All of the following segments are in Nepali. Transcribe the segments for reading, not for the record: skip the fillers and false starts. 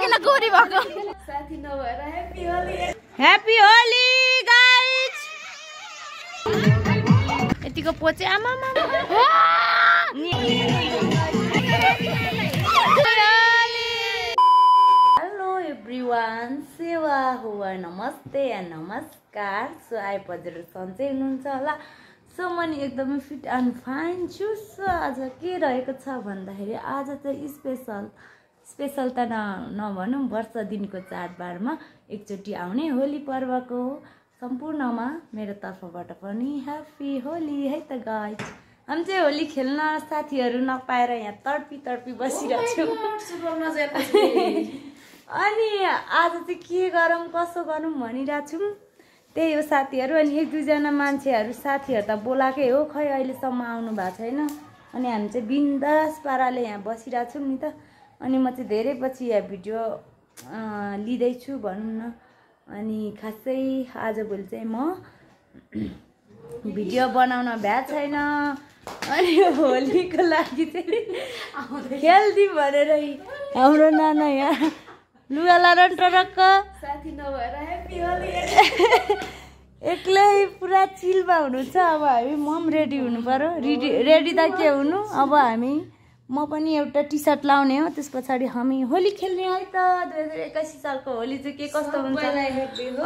किन गोरी भएको साथी नभएर happy Holi happy Holi guys यतिको पोचे आमा हेलो एभ्रिवान सेवा हुआ नमस्ते एन्ड नमस्कार सो आइपजेर सन्चै हुनुहुन्छ होला सो म नि एकदमै फिट एन्ड फाइन छु सो आज के रहेको छ भन्दाखेरि आज चाहिँ स्पेसल त नभनौँ वर्ष दिनको चाडबाडमा एकचोटि आउने होली पर्वको सम्पूर्णमा मेरो तर्फबाट पनि ह्याप्पी होली है त गाइज हामी चाहिँ होली खेल्न साथीहरू नपाएर यहाँ तडपी बसिरहेको छौँ अनि आज चाहिँ के गरौँ कसो गरौँ भनिरहेको छौँ त्यही हो साथीहरू अनि एक दुईजना मान्छेहरू साथीहरू त बोलाएकै हो खै अहिलेसम्म आउनु भएको छैन अनि हामी चाहिँ बिन्दास पाराले यहाँ बसिरहेको छौँ नि त अनि म चाहिँ धेरै पछि यहाँ भिडियो लिँदैछु भनौँ न अनि खासै आजभोलि चाहिँ म भिडियो बनाउन भ्याएको छैन अनि होलीको लागि चाहिँ खेल्दिउँ भनेर हाम्रो नाना यहाँ लुगा लाएर टरक्क साथी नभएर ह्याप्पी होली एक्लै पुरा चिलमा हुनुहुन्छ अब हामी म पनि रेडी हुनु पर्यो रेडी त के हुनु अब हामी म पनि एउटा टी सर्ट लाउने हो त्यस पछाडि हामी होली खेल्ने है त 2081 सालको होली चाहिँ के कस्तो हुन्छ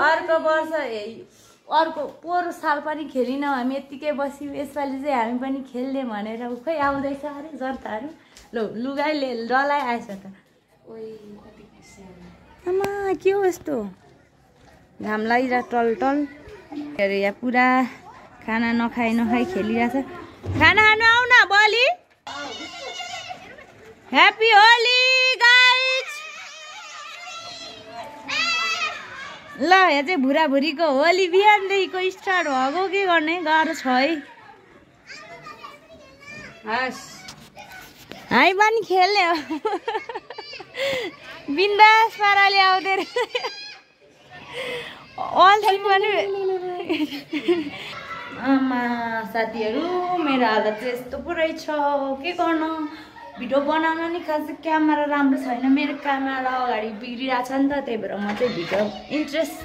अर्को वर्ष अर्को पोहोर साल पनि खेलिनौँ हामी यत्तिकै बस्यौँ यसपालि चाहिँ हामी पनि खेल्ने भनेर खै आउँदैछ अरे जनताहरू ल लुगाले डलाइ आएछ त आमा के हो यस्तो घाम लागिरहेको टल अरे यहाँ पुरा खाना नखाइ खेलिरहेछ खाना खानु आऊ न बलि ह्याप्पी होली गाइज ल यहाँ चाहिँ भुराभुरीको होली बिहानदेखिको स्टार्ट भएको के गर्ने गाह्रो छ है हामी पनि खेल्ने हो बिन्दास पाराले आउँदै अल्छी पनि आमा साथीहरू मेरो हालत चाहिँ यस्तो पो रहेछ के गर्नु भिडियो बनाउन नि खास क्यामेरा राम्रो छैन मेरो क्यामेरा अगाडि बिग्रिरहेछ नि त त्यही भएर म चाहिँ भिडियो इन्ट्रेस्ट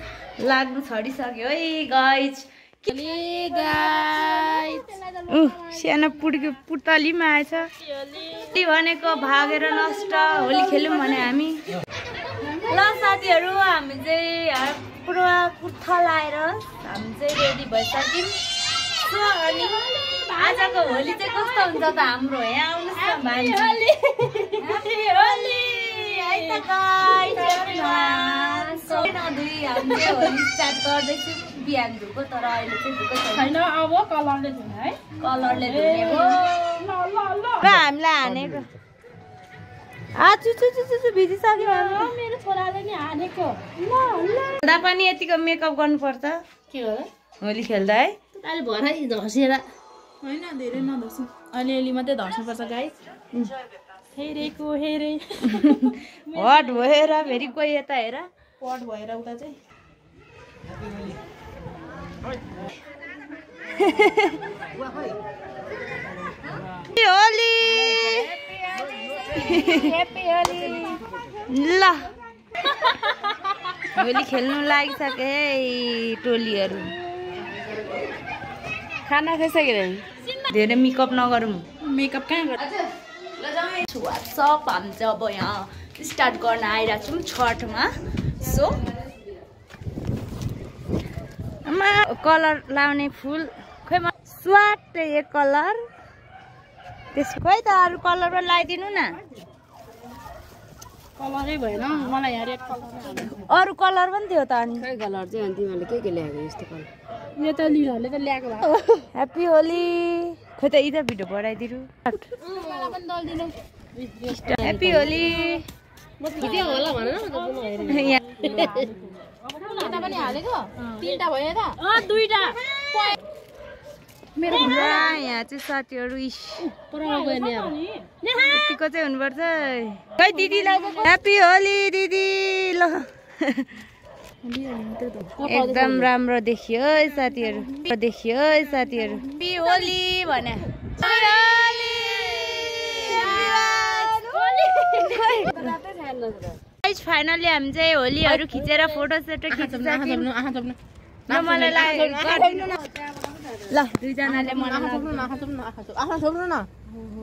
लाग्नु छोडिसक्यो है गाइज सानो पुतली पनि आएछ भनेको भागेर नष्ट होली खेल्यौँ भने हामी ल साथीहरू हामी चाहिँ पुरा कुर्था लाएर हामी चाहिँ रेडी भइसक्यौँ सो अनि आजको होली चाहिँ कस्तो हुन्छ त हाम्रो यहाँ आउनुहोस् न भाइ होली हामी होली स्टार्ट गर्दैछौँ बिहान धुको तर अहिले चाहिँ धुको छैन अब कलरले धुने है कलरले धुने हो हामीलाई हानेको भिजिसक्यो मेरो छोराले नि हानेको खेल्दा पनि यतिको मेकअप गर्नुपर्छ के हो होली खेल्दा है अहिले भरै धसेर होइन धेरै नधस्नु अलिअलि मात्रै धस्नुपर्छ गाइस हेरेको हेरे हट भएर फेरि कोही यता हेर पट भएर उता चाहिँ होली ल होली खेल्नु लागिसक्यो है टोलीहरू खाना खाइसकेर धेरै मेकअप नगरौँ मेकअप कहाँ छुवा सब हामी चाहिँ अब यहाँ स्टार्ट गर्न आइरहेको छौँ छठमा सो कलर लाउने फुल खोइ म स्वाट एक कलर त्यसको खोइ त अरू कलर पनि लगाइदिनु न कलरै भएन मलाई यहाँ रेड कलर अरू कलर पनि थियो त अनि खै कलर चाहिँ अनि तिमीहरूले के ल्याएको यस्तो कलर यो त लिनहरूले त ल्याएको भए ह्याप्पी होली खोइ त यता भिडियो बढाइदिनु ह्याप्पी होली होला भन पनि हालेको तीनटा भयो त दुईटा मेरो यहाँ चाहिँ साथीहरू यतिको चाहिँ हुनुपर्छ खै दिदीलाई ह्याप्पी होली दिदी ल एकदम राम्रो देखियो है साथीहरू ह्याप्पी होली भने गाइज फाइनली हामी चाहिँ होलीहरू खिचेर फोटो सोटो खिचिसक्यौँ। ल मलाई गरिदिनु न। ल दुईजनाले मलाई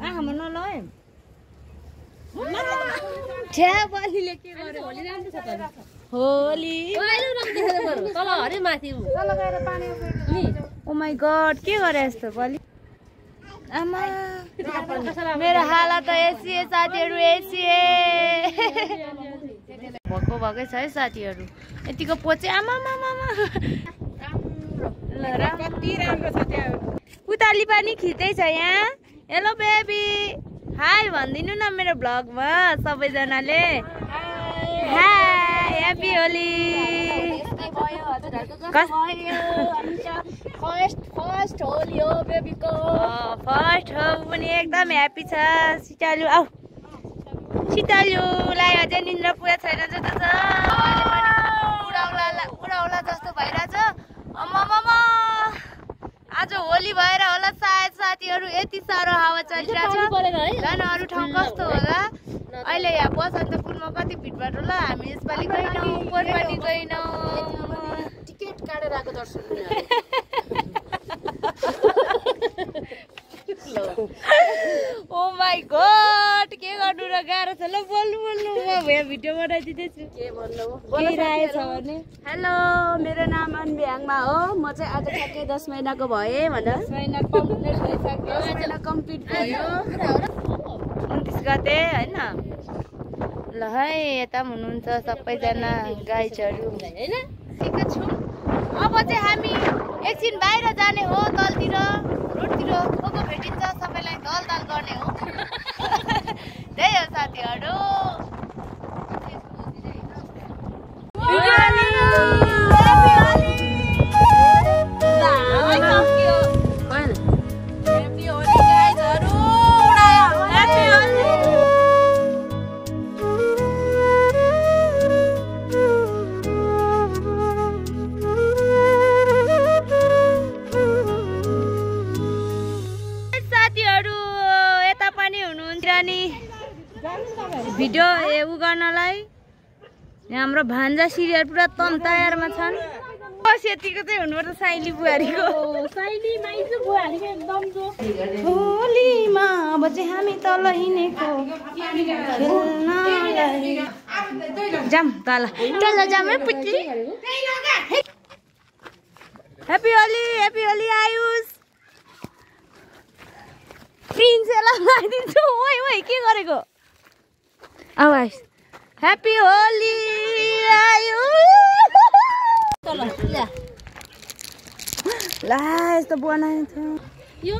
आँखामा नलगाए छ्या बलीले के गर्यो होली राम्रो छ त होली तल हरे माथि तल गएर पानी ओ माय गॉड के गरे यस्तो बली आमा मेरो हालत त एसी साथीहरु एसी भकै छ है साथीहरु यतिको पोचे आमा ल कति राम्रो छ त्यहाँ उताली पनि खिच्दै छ यहाँ हेलो बेबी हाय भन्दिनु न मेरो ब्लगमा सबैजनाले हाय ह्यापी होली फर्स्ट होली हो बेबीको फर्स्ट हो पनि एकदम ह्यापी छ सिटालु आउ सिटालुलाई अझै निन्द्रा पुरा छैन जस्तो छ उडाउला जस्तो भइरहेछ अम्मामा आज होली भएर होला सायद साथीहरु यति साह्रो हावा चलिरहेछ झन् अरु ठाउँ कस्तो होला अहिले यहाँ बसन्तपुरमा कति भिडभाड होला हामी यसपालि गइनौँ कोही पनि गइनौँ टिकट काटेर आएको दर्शन ओ माय गॉड के गर्नु र गाह्रो छ ल बोल्नु म भिडियो बनाइदिँदैछु के भन्नु छ भने हेलो मेरो नाम अन्ब्याङमा हो म चाहिँ आज ठ्याक्कै 10 महिनाको भए भनेर 10 महिना कम्प्लिट भइसक्यो 10 महिना कम्प्लिट भयो 29 गते हैन ल है यता हुनुहुन्छ सबैजना गाइजहरु हैन ठिक छु अब चाहिँ हामी एकछिन बाहिर जाने हो तलतिर रोडतिर को भेटिन्छ सबैलाई दलदल गर्ने हो त्यही हो साथीहरु भिडियो उ गर्नलाई हाम्रो भान्जा सिरियल पुरा तन तयारमा छन् यतिको चाहिँ हुनुपर्छ साइली बुहारीको साइली माइजु बुहारीको एकदम जो होलीमा अब चाहिँ हामी तल हिँडेको जाम तल जाम है पुटली ह्यापी होली आयुष प्रिन्सलाई लगाइदिन्छु ओइ के गरेको आवाज ह्यापी होली आयो ला यस्तो बनाएको थियो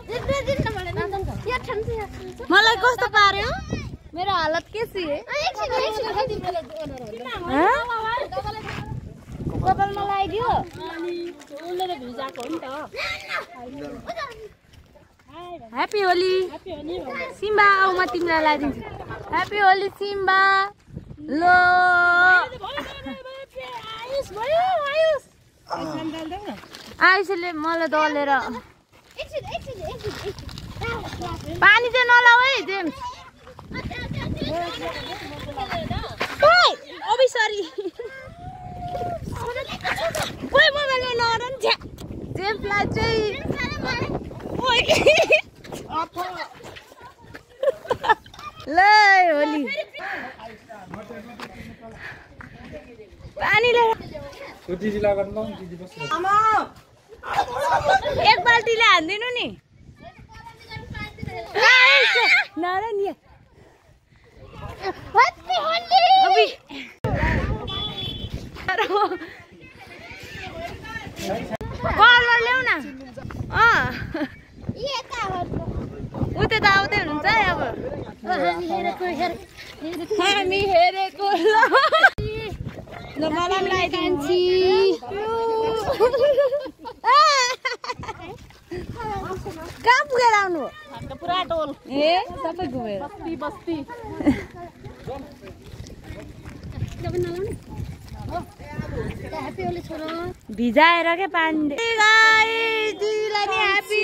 मलाई कस्तो पार्यो मेरो हालत के छ कपालमा लगाइदियो ह्यापी होली सिम्बा आऊ म तिमीलाई लगाइदिन्छु ह्यापी होली सिम्बा लो आयुषले मलाई दलेर पानी चाहिँ नलाऊ है जेम्स ओइ सरी कोही मोबाइलमा नगर नि जेम्सलाई चाहिँ ल होली पानी एक बाल्टीले हान्दिनु नि नारायण कलर ल्याउ न उतै त आउँदै हुनुहुन्छ है अब हामी हेरेको ल मलाई लगाइदिन्छु कहाँ पुगेर आउनु पुरा टोल ए सबै घुमेर बस्ती भिजाएर के पानी ह्यापी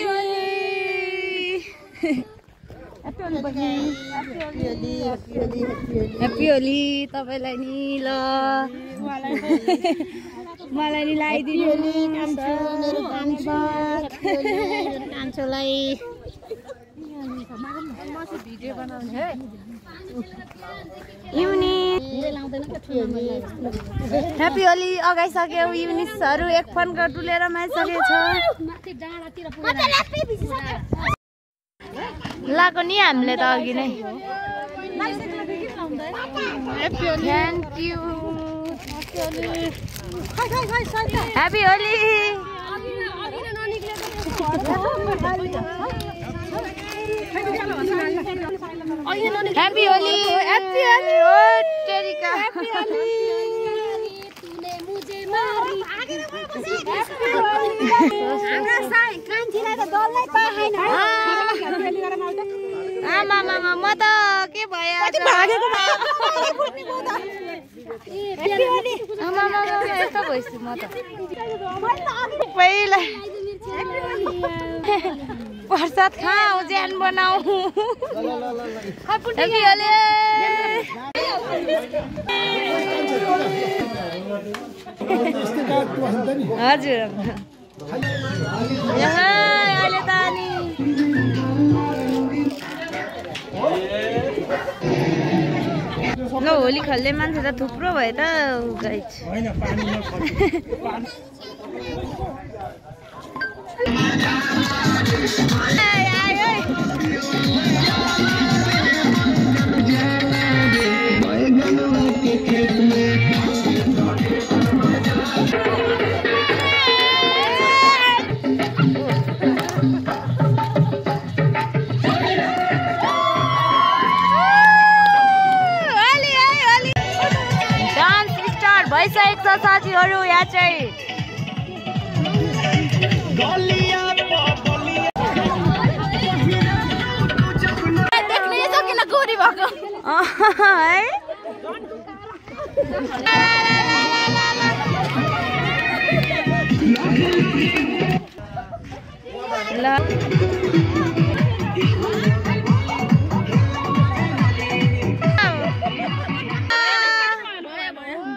ह्याप्पी होली तपाईलाई नि ल मलाई नि लगाइदिनु मेरो कान्छोलाई भिडियो बनाउने ह्याप्पी होली अगाइसक्यौ युनिसहरू एक फोनको डुलेर माइसकेको छ लाको नि हामीले त अघि नै thank you happy Holi happy Holi ओ टेरिका हैप्पी होली तूने मुझे मारी आगा साइ कान्छीलाई त दल्नै पाएन आमा मामा म त के भयो कति भागेको फुट्नी भयो त हैप्पी होली आमा मामा यस्तो भइसु म त पहिला प्रसाद खाऊ ज्यान बनाऊ हैप्पी होली हजुर अहिले त अनि ल होली खेल्ने मान्छे त थुप्रो भयो त गाइज डान्स स्टार्ट भइसकेको छ साथीहरू यहाँ चाहिँ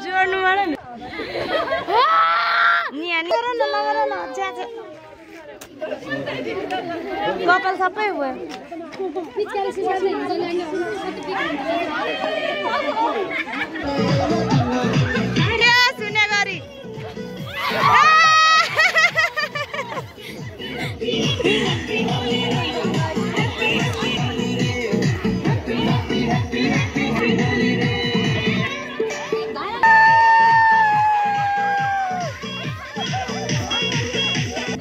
जोड्नु पर्यो नि कपाल सबै भयो सुने गरी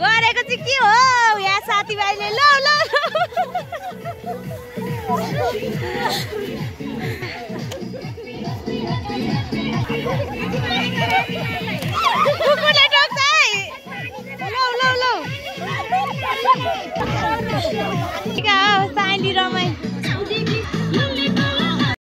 गरेको चाहिँ के हो यहाँ साथीभाइले ल ल कुकुरले टोक्छ है ल ल ल साइली रमाइलो